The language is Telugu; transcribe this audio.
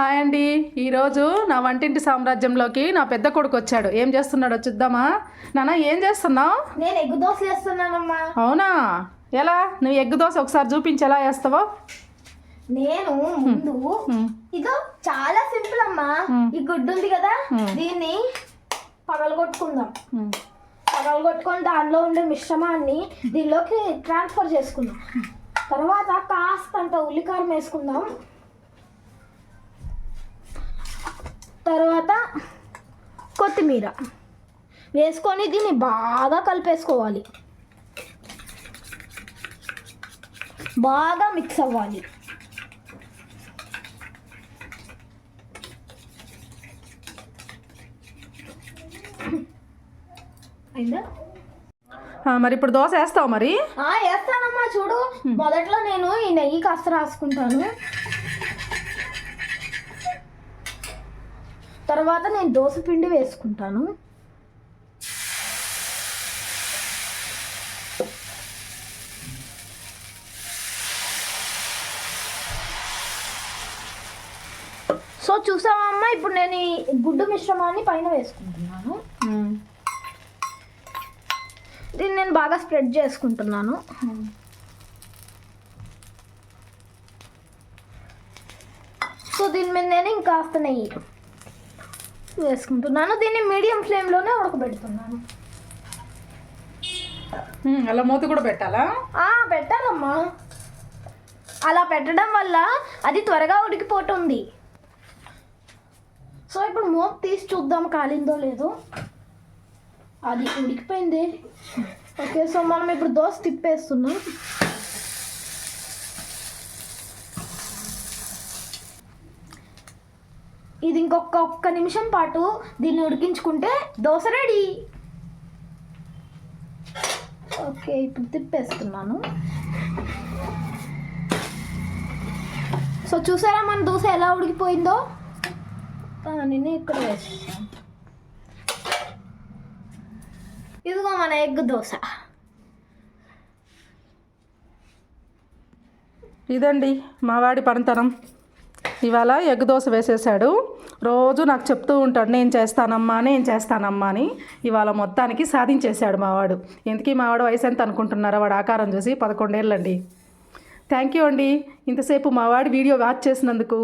హాయ్ అండి. ఈరోజు నా వంటింటి సామ్రాజ్యంలోకి నా పెద్ద కొడుకు వచ్చాడు. ఏం చేస్తున్నాడో చూద్దామా? నాన్న ఏం చేస్తున్నావు? నేను ఎగ్ దోశ చేస్తున్నానమ్మా. అవునా? ఎలా? నువ్వు ఎగ్ దోశ ఒకసారి చూపించి ఎలా వేస్తావో. నేను ముందు ఇదో చాలా సింపుల్ అమ్మా. ఈ గుడ్డు ఉంది కదా, దీన్ని పగలగొట్టుకుందాం. పగలగొట్టుకొని దానిలో ఉండే మిశ్రమాన్ని దీనిలోకి ట్రాన్స్ఫర్ చేసుకుందాం. తర్వాత కాస్తంత ఉల్లికారం వేసుకుందాం. తర్వాత కొత్తిమీర వేసుకొని దీన్ని బాగా కలిపేసుకోవాలి. బాగా మిక్స్ అవ్వాలి. అయిందా? మరి ఇప్పుడు దోశ వేస్తావు? మరి వేస్తానమ్మా. చూడు, మొదట్లో నేను ఈ నెయ్యి కాస్త రాసుకుంటాను. తర్వాత నేను దోశ పిండి వేసుకుంటాను. సో చూసావా అమ్మ, ఇప్పుడు నేను ఈ గుడ్డు మిశ్రమాన్ని పైన వేసుకుంటున్నాను. దీన్ని నేను బాగా స్ప్రెడ్ చేసుకుంటున్నాను. సో దీని మీద నేను ఇంకాస్త నెయ్యి వేసుకుంటున్నాను. దీన్ని మీడియం ఫ్లేమ్లోనే ఉడకబెడుతున్నాను. అలా మూత కూడా పెట్టాలా? పెట్టాలమ్మా. అలా పెట్టడం వల్ల అది త్వరగా ఉడికిపోతుంది. సో ఇప్పుడు మూత తీసి చూద్దాం కాలిందో లేదో. అది ఉడికిపోయింది. ఓకే, సో మనం ఇప్పుడు దోశ తిప్పేస్తున్నాం. ఇది ఒక్క నిమిషం పాటు దీన్ని ఉడికించుకుంటే దోశ రెడీ. ఓకే, ఇప్పుడు తిప్పేస్తున్నాను. సో చూసారా మన దోశ ఎలా ఉడికిపోయిందో? నేను ఇక్కడ వేసేసాను. ఇదిగో మన ఎగ్ దోశ. ఇదండి మా వాడి పనితనం. ఇవాళ ఎగ్ దోశ వేసేసాడు. రోజు నాకు చెప్తూ ఉంటాడు, నేను చేస్తానమ్మా అని. ఇవాళ మొత్తానికి సాధించేశాడు మావాడు. ఎందుకీ మావాడు వయసు ఎంత అనుకుంటున్నారా? వాడు ఆకారం చూసి 11 ఏళ్ళండి. థ్యాంక్ యూ అండి ఇంతసేపు మావాడి వీడియో వాచ్ చేసినందుకు.